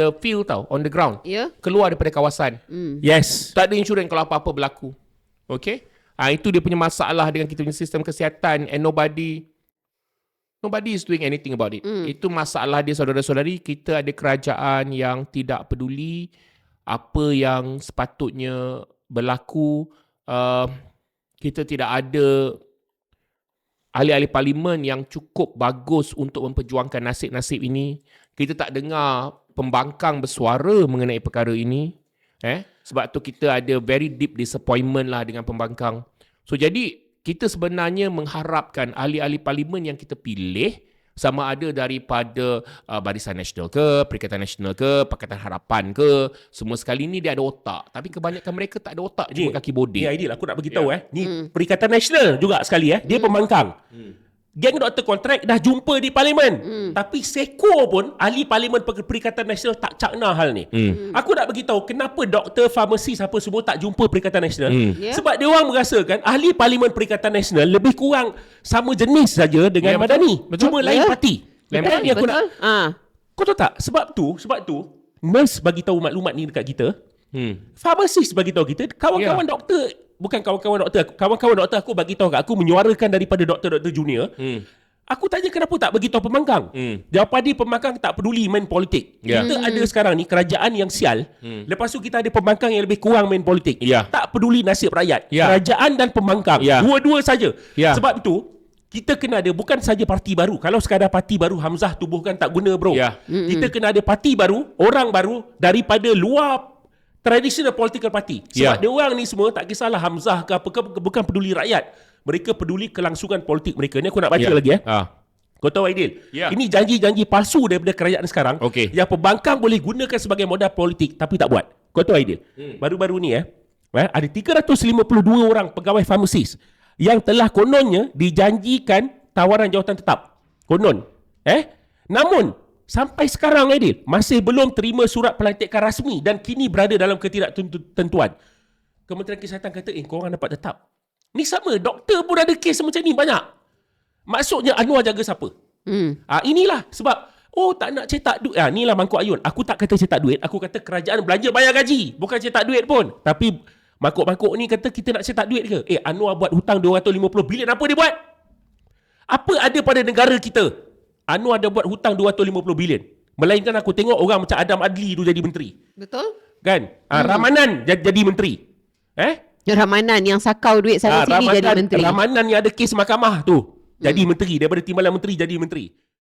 the field tau, on the ground. Ya. Keluar daripada kawasan. Yes. Tak ada insurans kalau apa-apa berlaku. Okay? Itu dia punya masalah dengan kita punya sistem kesihatan, and nobody is doing anything about it. Itu masalah dia, saudara-saudari. Kita ada kerajaan yang tidak peduli apa yang sepatutnya berlaku. Kita tidak ada ahli-ahli parlimen yang cukup bagus untuk memperjuangkan nasib-nasib ini. Kita tak dengar pembangkang bersuara mengenai perkara ini. Sebab tu kita ada very deep disappointment lah dengan pembangkang. So jadi kita sebenarnya mengharapkan ahli-ahli parlimen yang kita pilih, sama ada daripada Barisan Nasional ke, Perikatan Nasional ke, Pakatan Harapan ke, semua sekali ni dia ada otak. Tapi kebanyakan mereka tak ada otak, cuma kaki bodek. Ni Aidil, aku nak beritahu ni Perikatan Nasional juga sekali dia pembangkang. Geng doktor kontrak dah jumpa di parlimen. Tapi seko pun ahli parlimen Perikatan Nasional tak cakna hal ni. Aku nak beritahu kenapa doktor, farmasis apa semua tak jumpa Perikatan Nasional. Sebab dia orang merasakan ahli parlimen Perikatan Nasional lebih kurang sama jenis saja dengan Madani. Cuma lain parti. Lain parti aku nak. Kau tahu tak? Sebab tu nurse bagi tahu maklumat ni dekat kita. Farmasis bagi tahu kita, kawan-kawan doktor, bukan kawan-kawan doktor aku bagi tahu kat aku, menyuarakan daripada doktor-doktor junior. Aku tanya kenapa tak bagi tahu pembangkang. Jawapan dia, pembangkang tak peduli main politik. Kita ada sekarang ni kerajaan yang sial. Lepas tu kita ada pembangkang yang lebih kurang main politik. Tak peduli nasib rakyat. Kerajaan dan pembangkang, dua-dua saja. Sebab itu kita kena ada bukan saja parti baru. Kalau sekadar parti baru Hamzah tubuhkan tak guna bro. Kita kena ada parti baru, orang baru daripada luar traditional political party. Sebab dia orang ni semua tak kisahlah Hamzah ke apa ke, bukan peduli rakyat. Mereka peduli kelangsungan politik mereka. Ni aku nak baca lagi Kau tahu Aidil, ini janji-janji palsu daripada kerajaan sekarang yang pembangkang boleh gunakan sebagai modal politik tapi tak buat. Kau tahu Aidil, baru-baru ni ada 352 orang pegawai farmasis yang telah kononnya dijanjikan tawaran jawatan tetap. Konon. Namun sampai sekarang Aidil masih belum terima surat pelantikan rasmi dan kini berada dalam ketidaktentuan. Kementerian Kesihatan kata, korang dapat tetap. Ni sama, doktor pun ada kes macam ni banyak. Maksudnya Anwar jaga siapa? Inilah sebab tak nak cetak duit. Inilah mangkuk ayun. Aku tak kata cetak duit, aku kata kerajaan belanja bayar gaji, bukan cetak duit pun. Tapi mangkuk-mangkuk ni kata kita nak cetak duit ke? Anwar buat hutang 250 bilion, apa dia buat? Apa ada pada negara kita? Anwar dah buat hutang 250 bilion. Melainkan aku tengok orang macam Adam Adli tu jadi menteri. Betul? Kan? Ramanan jadi menteri. Ramanan yang sakau duit sana sini jadi menteri. Ramanan yang ada kes mahkamah tu jadi menteri. Daripada timbalan menteri jadi menteri.